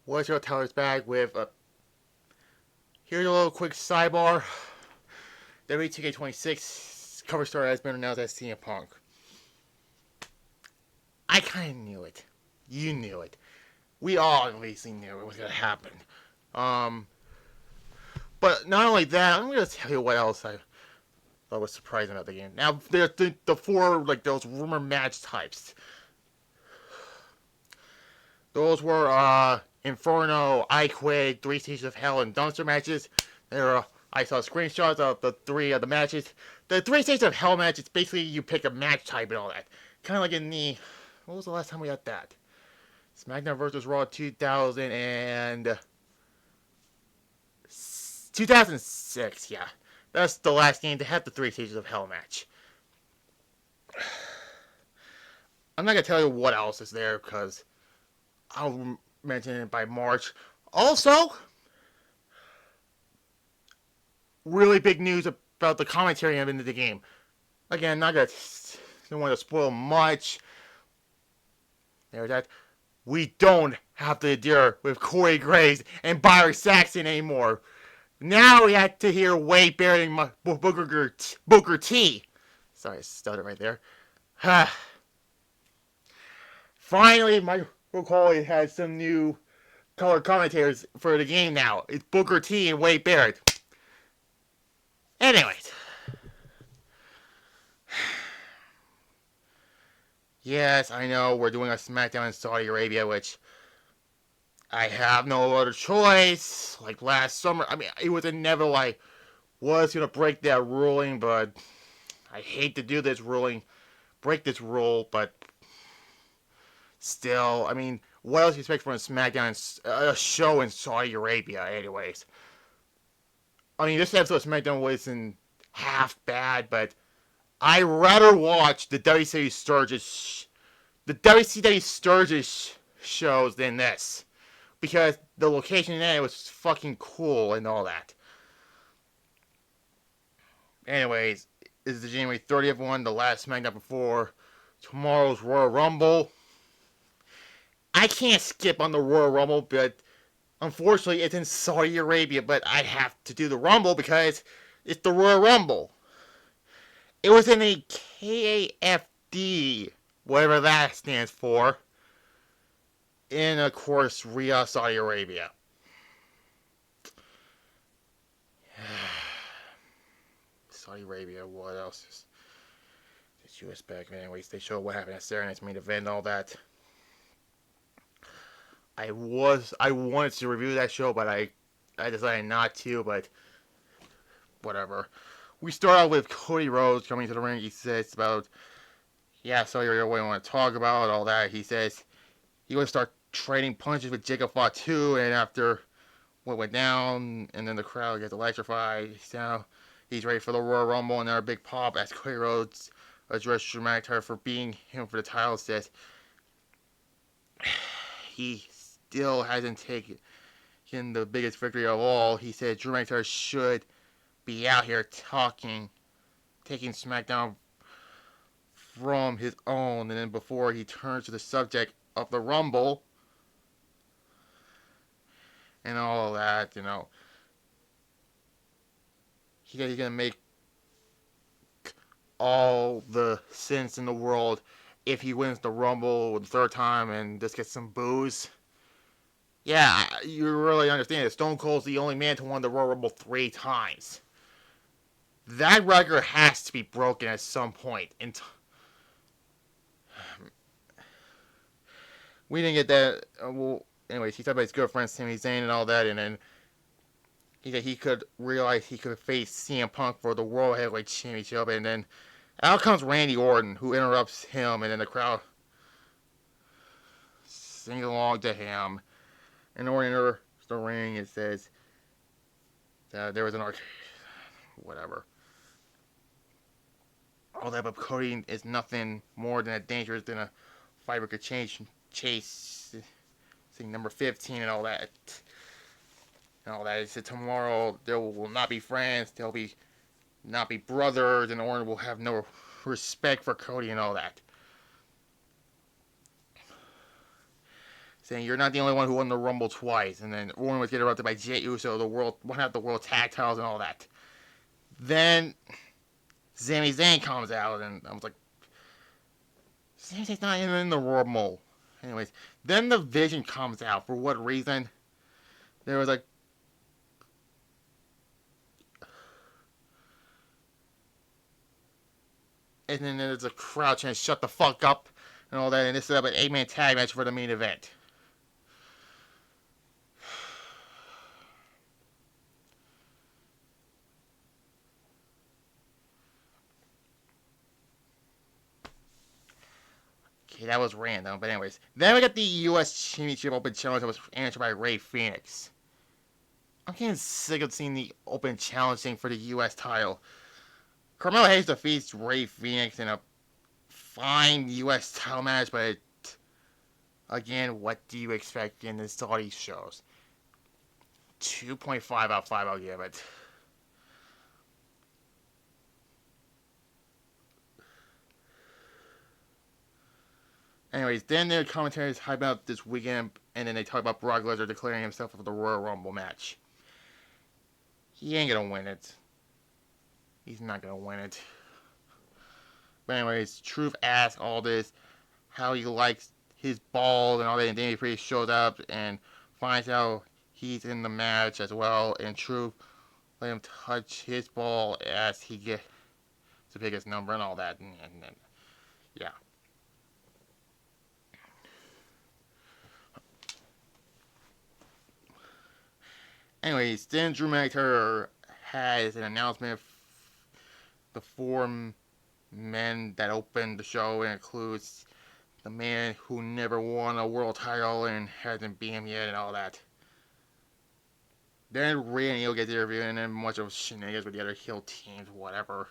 What's your Tyler's back with a here's a little quick sidebar. W2K26 cover story has been announced as CM Punk. I kind of knew it. You knew it. We all obviously knew it was gonna happen. Um, but not only that, I'm gonna tell you what else I thought was surprising about the game. Now, the four like those rumor match types. Those were Inferno, I Quit, Three Stages of Hell, and Dumpster matches. I saw screenshots of the three of the matches. The Three Stages of Hell match is basically you pick a match type and all that. Kind of like in the what was the last time we got that? SmackDown vs. Raw 2006. Yeah, that's the last game to have the Three Stages of Hell match. I'm not gonna tell you what else is there because I'll mention it by March. Also, really big news about the commentary of into the game. Again, not gonna don't want to spoil much. There's that. We don't have to deal with Corey Graves and Byron Saxton anymore. Now we have to hear Wade Barrett and Booker T. Sorry, I stuttered right there. Finally, Michael Cole has some new color commentators for the game now. It's Booker T and Wade Barrett. Anyways, yes, I know we're doing a SmackDown in Saudi Arabia, which I have no other choice. Like last summer, I mean, it was inevitable. I was gonna break that ruling, but I hate to do this break this rule, but still, I mean, what else do you expect from a SmackDown, a show in Saudi Arabia, anyways? I mean, this episode of SmackDown wasn't half bad, but I rather watch the WCW Sturgis shows than this because the location in it was fucking cool and all that. Anyways, this is the January 30th one, the last SmackDown before tomorrow's Royal Rumble. I can't skip on the Royal Rumble, but unfortunately it's in Saudi Arabia, but I have to do the Rumble because it's the Royal Rumble. It was in a KAFD, whatever that stands for, in, of course, Riyadh, Saudi Arabia. Saudi Arabia, what else is the US back? Anyways, they show what happened at Saturday Night's main event and all that. I wanted to review that show, but I decided not to, but whatever. We start out with Cody Rhodes coming to the ring. He says about, yeah, so you're what you want to talk about, all that. He says he would start trading punches with Jacob Fatu, and after what went down, and then the crowd gets electrified, now he's ready for the Royal Rumble, and another big pop as Cody Rhodes addressed Drew McIntyre for being him for the title. Says he still hasn't taken the biggest victory of all. He said Drew McIntyre should be out here taking SmackDown from his own, and then before he turns to the subject of the Rumble and all of that, he said he's gonna make all the sense in the world if he wins the Rumble the third time and just gets some booze. Yeah, you really understand it. Stone Cold's the only man to win the Royal Rumble 3 times. That record has to be broken at some point. We didn't get that. Well, anyways, he talked about his good friend Sami Zayn and all that, and then he said he could realize he could face CM Punk for the World Heavyweight Championship, and then out comes Randy Orton, who interrupts him, and then the crowd sings along to him. And Orton enters the ring and says that there was an whatever. All that, but Cody is nothing more than a dangerous than a fighter could chase number 15 and all that. And all that. He said tomorrow there will not be friends, there'll be not be brothers, and Orton will have no respect for Cody and all that. saying you're not the only one who won the Rumble twice. And then Orton was getting interrupted by Jey Uso, one half the world tag titles and all that. Then Sami Zayn comes out, and I was like, Sami Zayn's not even in the Rumble. Anyways, then the Vision comes out. For what reason? There was like, and then there's a crowd chant, "Shut the fuck up," and all that, and this is up an 8-man tag match for the main event. Okay, that was random, but anyways. Then we got the U.S. Championship Open Challenge that was answered by Rey Fenix. I'm getting sick of seeing the Open Challenge thing for the U.S. title. Carmelo Hayes defeats Rey Fenix in a fine U.S. title match, but again, what do you expect in this all these shows? 2.5 out of 5 I'll give it. Anyways, then their commentaries hype about this weekend, and then they talk about Brock Lesnar declaring himself for the Royal Rumble match. He ain't gonna win it. He's not gonna win it. But anyways, Truth asks all this, how he likes his balls and all that, and Damian Priest shows up and finds out he's in the match as well, and Truth let him touch his ball as he gets the biggest number and all that, and yeah. Anyways, then Drew McIntyre has an announcement. The 4 men that opened the show, and includes the man who never won a world title and hasn't beat him yet and all that. Then Rey and Io get the interview, and then much of shenanigans with the other heel teams, whatever.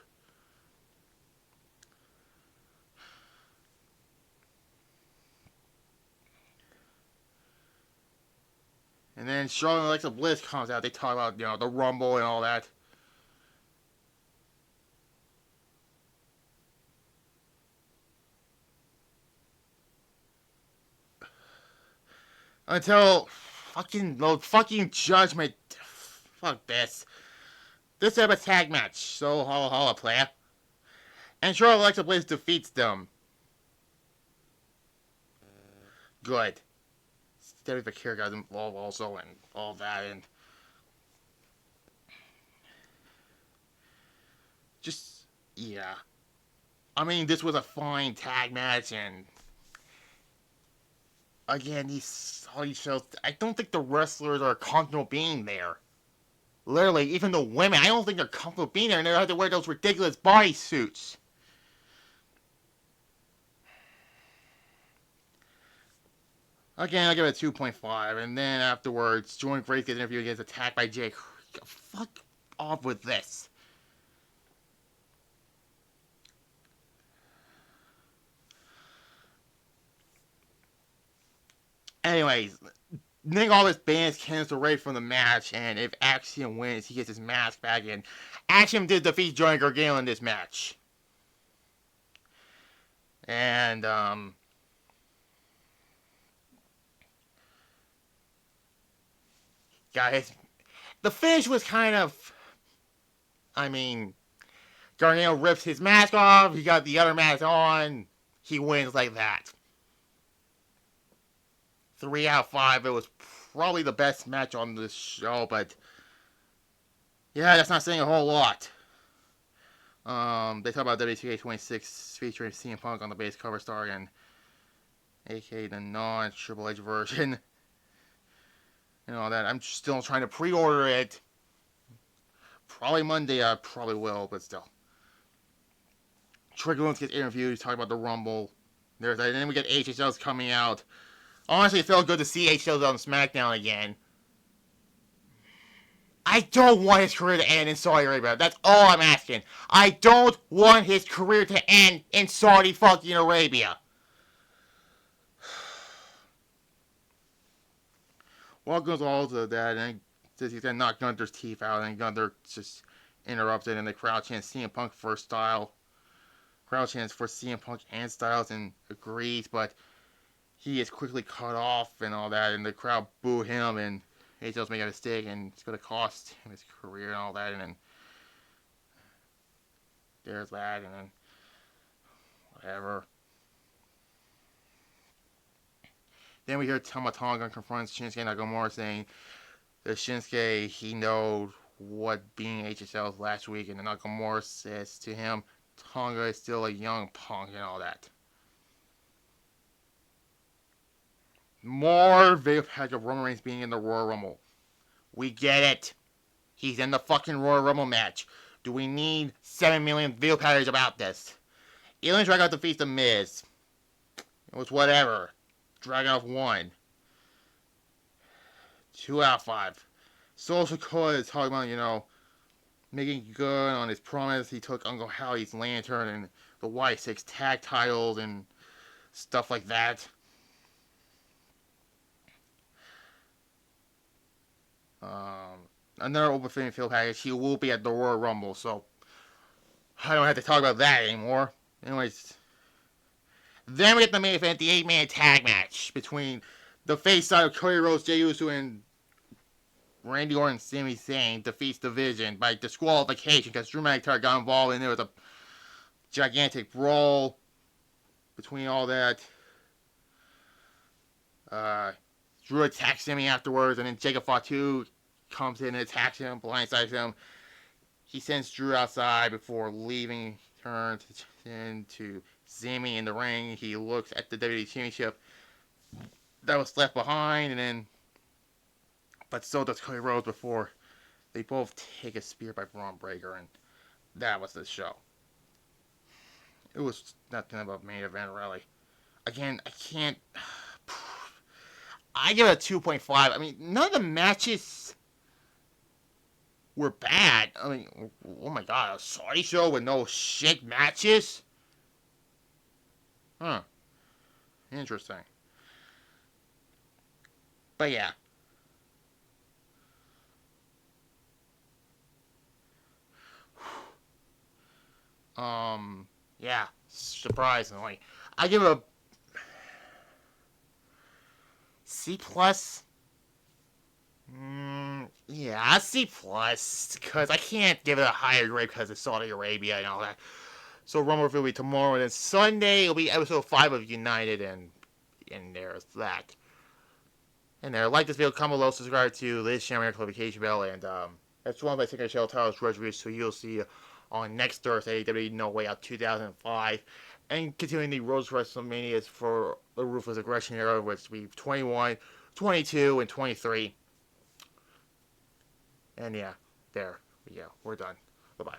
And then Charlotte and Alexa Bliss comes out. They talk about, the Rumble and all that. Until fucking Judgment. Fuck this. This is a tag match. So holla holla, player. And Charlotte and Alexa Bliss defeats them. Good. Stephanie Bakir got involved also and all that, and just, yeah. I mean, this was a fine tag match, and again, all these shows, I don't think the wrestlers are comfortable being there. Literally, even the women, I don't think they're comfortable being there, and they have to wear those ridiculous bodysuits. Again, I'll give it a 2.5, and then afterwards, Jordan Grace gets interviewed, gets attacked by Jake. Fuck off with this. Anyways, Nick Aldis bans Candice LeRae from the match, and if Axiom wins, he gets his mask back in. Axiom did defeat Johnny Gargano in this match. And, guys, the finish was kind of, Gargano rips his mask off, he got the other mask on, he wins like that. 3 out of 5, it was probably the best match on this show, but yeah, that's not saying a whole lot. They talk about WTK26 featuring CM Punk on the base cover star, and aka the non-Triple H version, and all that. I'm still trying to pre-order it. Probably Monday, I probably will, but still. Trick Williams gets interviewed, talking about the Rumble. And then we get HSLs coming out. Honestly, it felt good to see HSLs on SmackDown again. I don't want his career to end in Saudi Arabia. That's all I'm asking. I don't want his career to end in Saudi fucking Arabia. Welcome to all to that, and he's gonna knock Gunther's teeth out, and Gunther just interrupted, and the crowd chants CM Punk for Style. Crowd chants for CM Punk and Styles and agrees, but he is quickly cut off and all that, and the crowd boo him, and AJ's making a mistake, and it's going to cost him his career and all that, and then there's that, and then whatever. Then we hear Tama Tonga confronts Shinsuke Nakamura saying that Shinsuke, he knows what being HSL is last week, and then Nakamura says to him, Tonga is still a young punk and all that. More video package of Roman Reigns being in the Royal Rumble. We get it. He's in the fucking Royal Rumble match. Do we need 7 million video package about this? Alien Dragunov defeats The Miz. It was whatever. Dragunov won. 2 out of 5. Solo Sikoa is talking about, making good on his promise. He took Uncle Howie's lantern and the Y6 tag titles and stuff like that. Another open fitting field package. He will be at the Royal Rumble, so I don't have to talk about that anymore. Anyways, then we get the main event, the 8-man tag match between the face side of Cody Rhodes, Jey Uso, and Randy Orton and Sami Zayn defeats Division by disqualification because Drew McIntyre got involved and there was a gigantic brawl between all that. Drew attacks Sami afterwards, and then Jacob Fatu comes in and attacks him, blindsides him. He sends Drew outside before leaving. Turns into Sami in the ring. He looks at the WWE Championship that was left behind, and then, but so does Cody Rhodes before they both take a spear by Braun Breaker, and that was the show. It was nothing about main event, really. Again, I can't. I give it a 2.5. I mean, none of the matches were bad. I mean, oh my god, a Saudi show with no shit matches? Huh. Interesting. But yeah. Yeah, surprisingly. I give it a C plus. Yeah, C plus, because I can't give it a higher grade because of Saudi Arabia and all that. So Rumble will be tomorrow, and then Sunday it'll be episode 5 of United, and there's that. And there, like this video, comment below, subscribe to this channel, notification bell, and that's one of my signature show titles, Grudge Reviews, so you'll see on next Thursday, WWE No Way Out 2005, and continuing the Road to WrestleManias for the Ruthless Aggression era, which will be 21, 22, and 23. And yeah, there we go. We're done. Bye-bye.